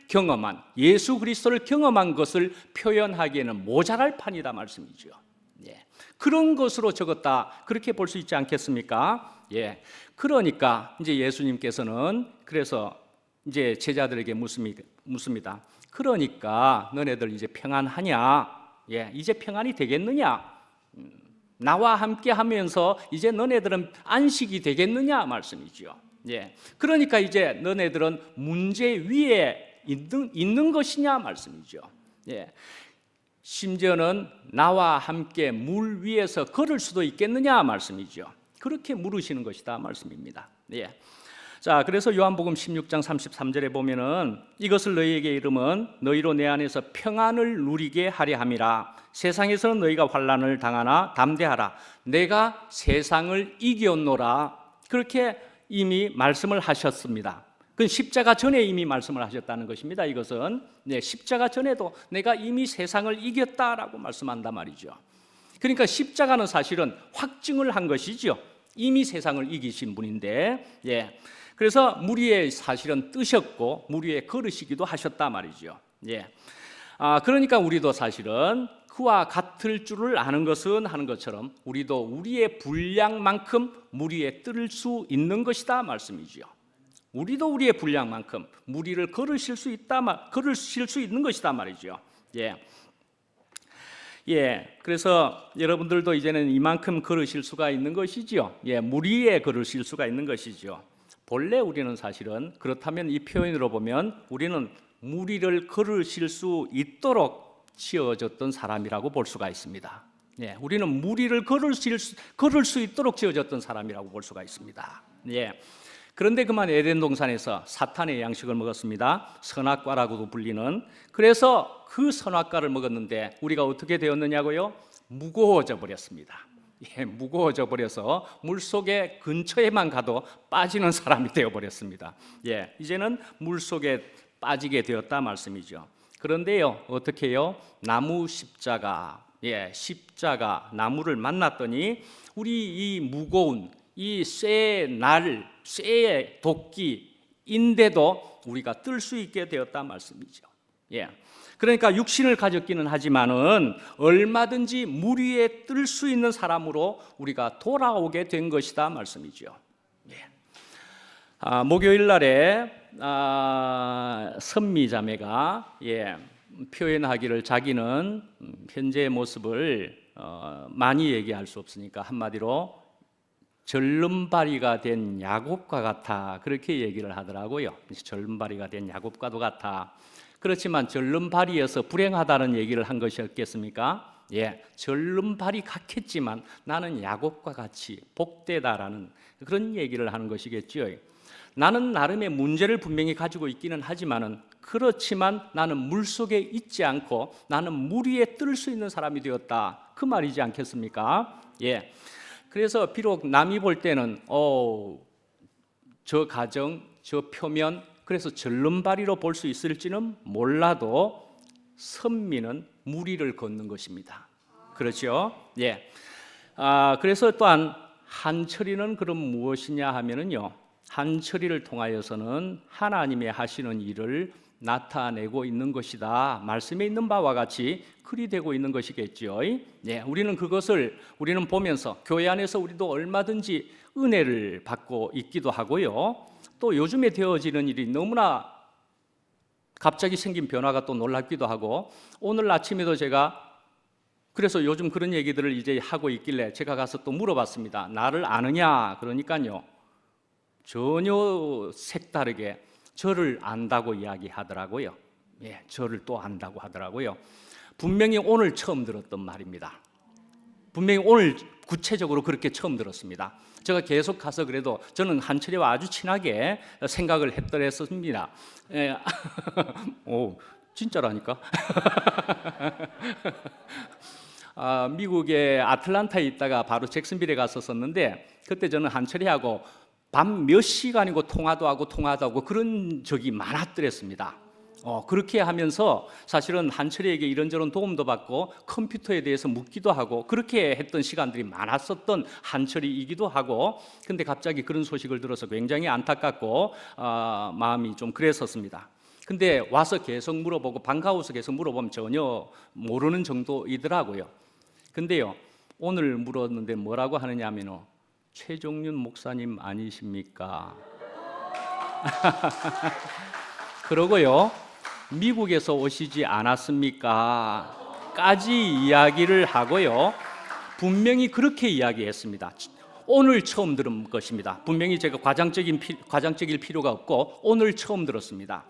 경험한, 예수 그리스도를 경험한 것을 표현하기에는 모자랄 판이다 말씀이죠. 예, 그런 것으로 적었다, 그렇게 볼 수 있지 않겠습니까? 예, 그러니까 이제 예수님께서는 그래서 이제 제자들에게 묻습니다. 그러니까 너네들 이제 평안하냐? 예, 이제 평안이 되겠느냐? 나와 함께 하면서 이제 너네들은 안식이 되겠느냐 말씀이죠. 예, 그러니까 이제 너네들은 문제 위에 있는 것이냐 말씀이죠. 예, 심지어는 나와 함께 물 위에서 걸을 수도 있겠느냐 말씀이죠. 그렇게 물으시는 것이다 말씀입니다. 예. 자, 그래서 요한복음 16장 33절에 보면은 이것을 너희에게 이름은 너희로 내 안에서 평안을 누리게 하려 함이라. 세상에서는 너희가 환난을 당하나 담대하라. 내가 세상을 이겼노라. 그렇게 이미 말씀을 하셨습니다. 그 십자가 전에 이미 말씀을 하셨다는 것입니다. 이것은 십자가 전에도 내가 이미 세상을 이겼다라고 말씀한단 말이죠. 그러니까 십자가는 사실은 확증을 한 것이죠. 이미 세상을 이기신 분인데, 예. 그래서 물 위에 사실은 뜨셨고 물 위에 걸으시기도 하셨다 말이죠. 예. 그러니까 우리도 사실은 그와 같을 줄을 아는 것은 하는 것처럼 우리도 우리의 분량만큼 물 위에 뜰 수 있는 것이다 말씀이죠. 우리도 우리의 분량만큼 물 위를 걸으실 수 있는 것이다 말이죠. 예. 예, 그래서 여러분들도 이제는 이만큼 걸으실 수가 있는 것이죠. 예, 물 위에 걸으실 수가 있는 것이죠. 본래 우리는 사실은 그렇다면 이 표현으로 보면 우리는 물 위를 걸으실 수 있도록 지어졌던 사람이라고 볼 수가 있습니다. 예, 우리는 물 위를 걸을 수 있도록 지어졌던 사람이라고 볼 수가 있습니다. 예. 그런데 그만 에덴 동산에서 사탄의 양식을 먹었습니다. 선악과라고도 불리는. 그래서 그 선악과를 먹었는데 우리가 어떻게 되었느냐고요? 무거워져 버렸습니다. 예, 무거워져 버려서 물속에 근처에만 가도 빠지는 사람이 되어 버렸습니다. 예, 이제는 물속에 빠지게 되었다 말씀이죠. 그런데요, 어떻게 해요? 나무 십자가, 예, 십자가 나무를 만났더니 우리 이 무거운 이 쇠의 도끼인데도 우리가 뜰 수 있게 되었다 말씀이죠. 예. 그러니까 육신을 가졌기는 하지만은 얼마든지 물 위에 뜰 수 있는 사람으로 우리가 돌아오게 된 것이다 말씀이죠. 예. 목요일 날에 선미자매가 표현하기를 자기는 현재의 모습을 많이 얘기할 수 없으니까 한마디로 절름발이가 된 야곱과 같아, 그렇게 얘기를 하더라고요. 절름발이가 된 야곱과도 같아. 그렇지만 절름발이여서 불행하다는 얘기를 한 것이었겠습니까? 예, 절름발이 같겠지만 나는 야곱과 같이 복되다라는 그런 얘기를 하는 것이겠죠. 나는 나름의 문제를 분명히 가지고 있기는 하지만은 그렇지만 나는 물속에 있지 않고 나는 물 위에 뜰 수 있는 사람이 되었다, 그 말이지 않겠습니까? 예. 그래서 비록 남이 볼 때는 저 가정, 저 표면, 그래서 절름발이로 볼 수 있을지는 몰라도 선미는 물 위를 걷는 것입니다. 그렇죠? 예. 그래서 또한 한철이는 그럼 무엇이냐 하면은요, 한철이를 통하여서는 하나님의 하시는 일을 나타내고 있는 것이다. 말씀에 있는 바와 같이 그리 되고 있는 것이겠죠. 예, 우리는 보면서 교회 안에서 우리도 얼마든지 은혜를 받고 있기도 하고요. 또 요즘에 되어지는 일이 너무나 갑자기 생긴 변화가 또 놀랍기도 하고, 오늘 아침에도 제가 그래서 요즘 그런 얘기들을 이제 하고 있길래 제가 가서 또 물어봤습니다. 나를 아느냐? 그러니까요, 전혀 색다르게 저를 안다고 이야기하더라고요. 예, 저를 또 안다고 하더라고요. 분명히 오늘 처음 들었던 말입니다. 분명히 오늘 구체적으로 그렇게 처음 들었습니다. 제가 계속 가서 그래도 저는 한철이와 아주 친하게 생각을 했더랬습니다. 예. 오, 진짜라니까. 미국의 아틀란타에 있다가 바로 잭슨빌에 갔었는데, 그때 저는 한철이하고 밤 몇 시간이고 통화도 하고 그런 적이 많았더랬습니다. 그렇게 하면서 사실은 한철이에게 이런저런 도움도 받고 컴퓨터에 대해서 묻기도 하고 그렇게 했던 시간들이 많았었던 한철이이기도 하고, 근데 갑자기 그런 소식을 들어서 굉장히 안타깝고 마음이 좀 그랬었습니다. 근데 와서 계속 물어보고 반가워서 계속 물어보면 전혀 모르는 정도이더라고요. 근데요, 오늘 물었는데 뭐라고 하느냐 하면 최종윤 목사님 아니십니까? 그러고요, 미국에서 오시지 않았습니까? 까지 이야기를 하고요, 분명히 그렇게 이야기했습니다. 오늘 처음 들은 것입니다. 분명히 제가 과장적일 필요가 없고 오늘 처음 들었습니다.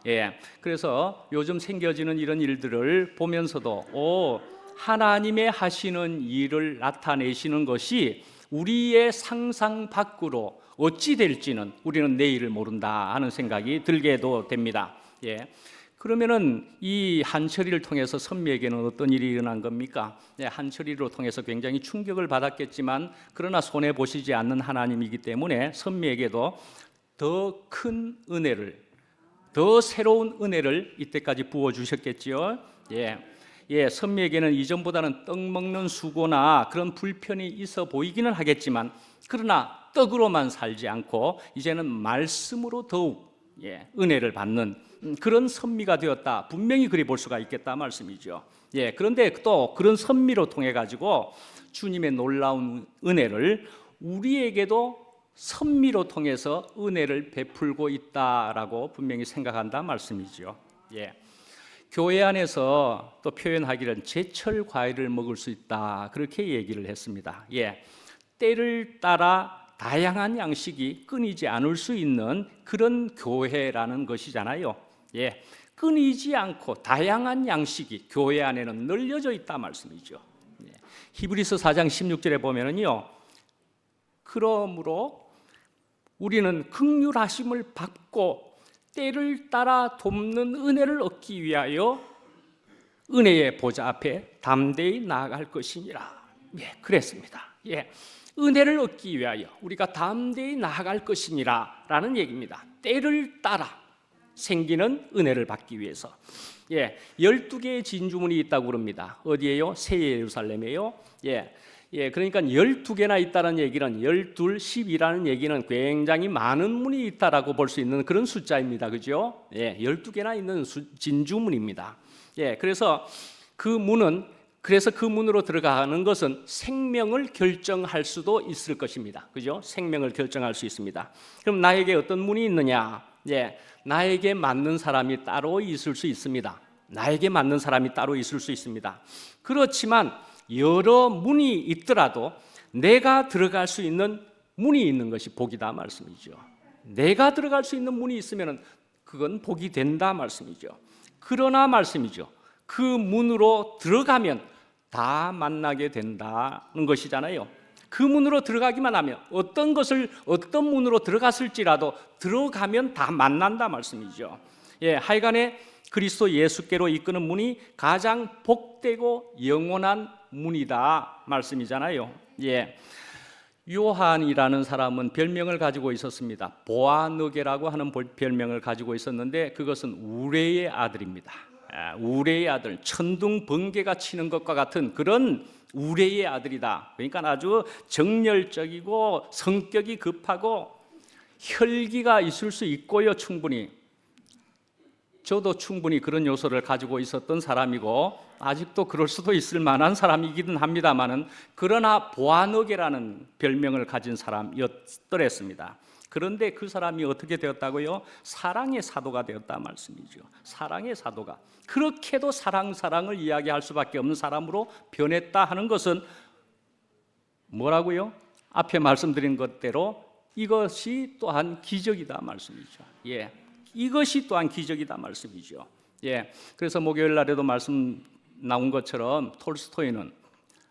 예, 그래서 요즘 생겨지는 이런 일들을 보면서도 하나님의 하시는 일을 나타내시는 것이 우리의 상상 밖으로 어찌 될지는 우리는 내일을 모른다 하는 생각이 들게도 됩니다. 예. 그러면은 이 한철이를 통해서 선미에게는 어떤 일이 일어난 겁니까? 예, 한철이로 통해서 굉장히 충격을 받았겠지만 그러나 손해 보시지 않는 하나님이기 때문에 선미에게도 더 큰 은혜를, 더 새로운 은혜를 이때까지 부어 주셨겠지요. 예, 선미에게는 이전보다는 떡 먹는 수고나 그런 불편이 있어 보이기는 하겠지만, 그러나 떡으로만 살지 않고 이제는 말씀으로 더욱 은혜를 받는 그런 선미가 되었다. 분명히 그리 볼 수가 있겠다 말씀이죠. 예, 그런데 또 그런 선미로 통해 가지고 주님의 놀라운 은혜를 우리에게도 선미로 통해서 은혜를 베풀고 있다라고 분명히 생각한다 말씀이죠. 예. 교회 안에서 또 표현하기를 제철 과일을 먹을 수 있다, 그렇게 얘기를 했습니다. 예, 때를 따라 다양한 양식이 끊이지 않을 수 있는 그런 교회라는 것이잖아요. 예, 끊이지 않고 다양한 양식이 교회 안에는 널려져 있다 말씀이죠. 예, 히브리서 4장 16절에 보면은요, 그러므로 우리는 긍휼하심을 받고 때를 따라 돕는 은혜를 얻기 위하여 은혜의 보좌 앞에 담대히 나아갈 것이니라. 예, 그랬습니다. 예, 은혜를 얻기 위하여 우리가 담대히 나아갈 것이니라 라는 얘기입니다. 때를 따라 생기는 은혜를 받기 위해서. 예, 12개의 진주문이 있다고 그럽니다. 어디에요? 새 예루살렘에요. 그러니까 12개나 있다는 얘기는 12, 10이라는 얘기는 굉장히 많은 문이 있다라고 볼 수 있는 그런 숫자입니다. 그죠? 12개나 있는 진주문입니다. 그래서 그 문으로 들어가는 것은 생명을 결정할 수도 있을 것입니다. 그죠? 생명을 결정할 수 있습니다. 그럼 나에게 어떤 문이 있느냐? 나에게 맞는 사람이 따로 있을 수 있습니다. 나에게 맞는 사람이 따로 있을 수 있습니다. 그렇지만 여러 문이 있더라도 내가 들어갈 수 있는 문이 있는 것이 복이다 말씀이죠. 내가 들어갈 수 있는 문이 있으면 그건 복이 된다 말씀이죠. 그러나 말씀이죠, 그 문으로 들어가면 다 만나게 된다는 것이잖아요. 그 문으로 들어가기만 하면 어떤 문으로 들어갔을지라도 들어가면 다 만난다 말씀이죠. 하여간에 그리스도 예수께로 이끄는 문이 가장 복되고 영원한 문이다 말씀이잖아요. 요한이라는 사람은 별명을 가지고 있었습니다. 보아너게라고 하는 별명을 가지고 있었는데 그것은 우레의 아들입니다. 우레의 아들, 천둥 번개가 치는 것과 같은 그런 우레의 아들이다. 그러니까 아주 정열적이고 성격이 급하고 혈기가 있을 수 있고요. 충분히 저도 충분히 그런 요소를 가지고 있었던 사람이고 아직도 그럴 수도 있을 만한 사람이기는 합니다만은, 그러나 보아너게라는 별명을 가진 사람이었더랬습니다. 그런데 그 사람이 어떻게 되었다고요? 사랑의 사도가 되었다 말씀이죠. 사랑의 사도가. 그렇게도 사랑을 이야기할 수밖에 없는 사람으로 변했다 하는 것은 뭐라고요? 앞에 말씀드린 것대로 이것이 또한 기적이다 말씀이죠. 예, 이것이 또한 기적이다 말씀이죠. 예, 그래서 목요일 날에도 말씀 나온 것처럼 톨스토이는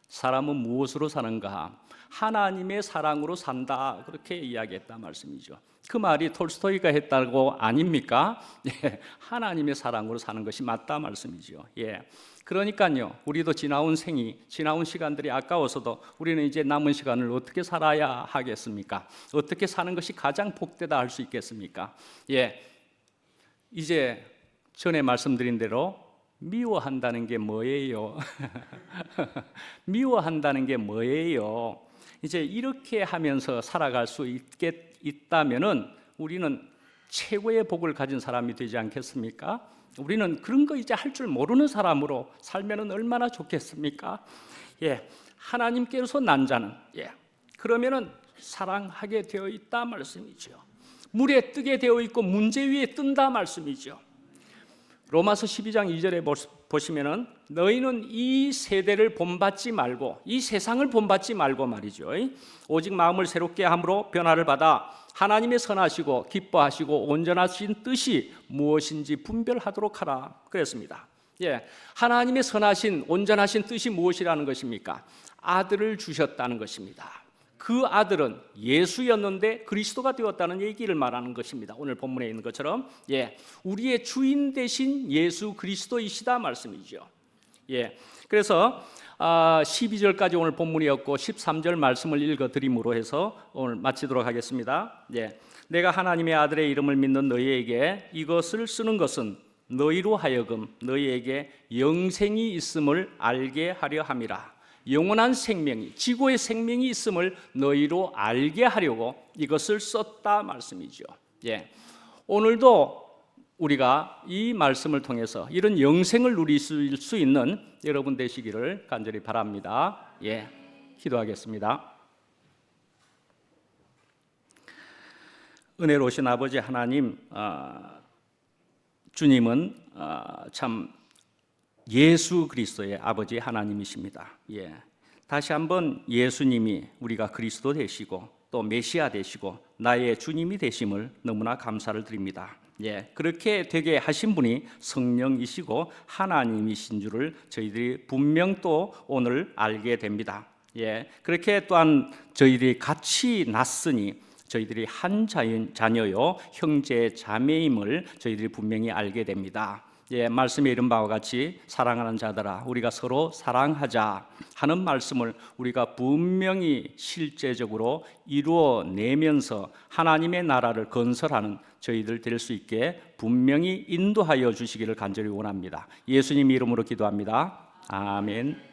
사람은 무엇으로 사는가? 하나님의 사랑으로 산다, 그렇게 이야기했다 말씀이죠. 그 말이 톨스토이가 했다고 아닙니까? 예, 하나님의 사랑으로 사는 것이 맞다 말씀이죠. 예, 그러니까요, 우리도 지나온 시간들이 아까워서도 우리는 이제 남은 시간을 어떻게 살아야 하겠습니까? 어떻게 사는 것이 가장 복되다 할 수 있겠습니까? 예, 이제 전에 말씀드린 대로 미워한다는 게 뭐예요? 미워한다는 게 뭐예요? 이제 이렇게 하면서 살아갈 수 있다면은 우리는 최고의 복을 가진 사람이 되지 않겠습니까? 우리는 그런 거 이제 할 줄 모르는 사람으로 살면은 얼마나 좋겠습니까? 예, 하나님께서 난 자는, 예, 그러면은 사랑하게 되어 있다 말씀이죠. 물에 뜨게 되어 있고 문제 위에 뜬다 말씀이죠. 로마서 12장 2절에 보시면은 너희는 이 세대를 본받지 말고, 이 세상을 본받지 말고 말이죠, 오직 마음을 새롭게 함으로 변화를 받아 하나님의 선하시고 기뻐하시고 온전하신 뜻이 무엇인지 분별하도록 하라 그랬습니다. 예, 하나님의 선하신 온전하신 뜻이 무엇이라는 것입니까? 아들을 주셨다는 것입니다. 그 아들은 예수였는데 그리스도가 되었다는 얘기를 말하는 것입니다. 오늘 본문에 있는 것처럼, 예, 우리의 주인 되신 예수 그리스도이시다 말씀이죠. 예, 그래서 12절까지 오늘 본문이었고 13절 말씀을 읽어드림으로 해서 오늘 마치도록 하겠습니다. 예, 내가 하나님의 아들의 이름을 믿는 너희에게 이것을 쓰는 것은 너희로 하여금 너희에게 영생이 있음을 알게 하려 함이라. 영원한 생명이, 지고의 생명이 있음을 너희로 알게 하려고 이것을 썼다 말씀이죠. 예, 오늘도 우리가 이 말씀을 통해서 이런 영생을 누릴 수 있는 여러분 되시기를 간절히 바랍니다. 예, 기도하겠습니다. 은혜로우신 아버지 하나님, 주님은 참 예수 그리스도의 아버지 하나님이십니다. 예, 다시 한번 예수님이 우리가 그리스도 되시고 또 메시아 되시고 나의 주님이 되심을 너무나 감사를 드립니다. 예, 그렇게 되게 하신 분이 성령이시고 하나님이신 줄을 저희들이 분명 또 오늘 알게 됩니다. 예, 그렇게 또한 저희들이 같이 났으니 저희들이 한 자녀요 형제 자매임을 저희들이 분명히 알게 됩니다. 예, 말씀에 이른 바와 같이 사랑하는 자들아 우리가 서로 사랑하자 하는 말씀을 우리가 분명히 실제적으로 이루어내면서 하나님의 나라를 건설하는 저희들 될 수 있게 분명히 인도하여 주시기를 간절히 원합니다. 예수님 이름으로 기도합니다. 아멘.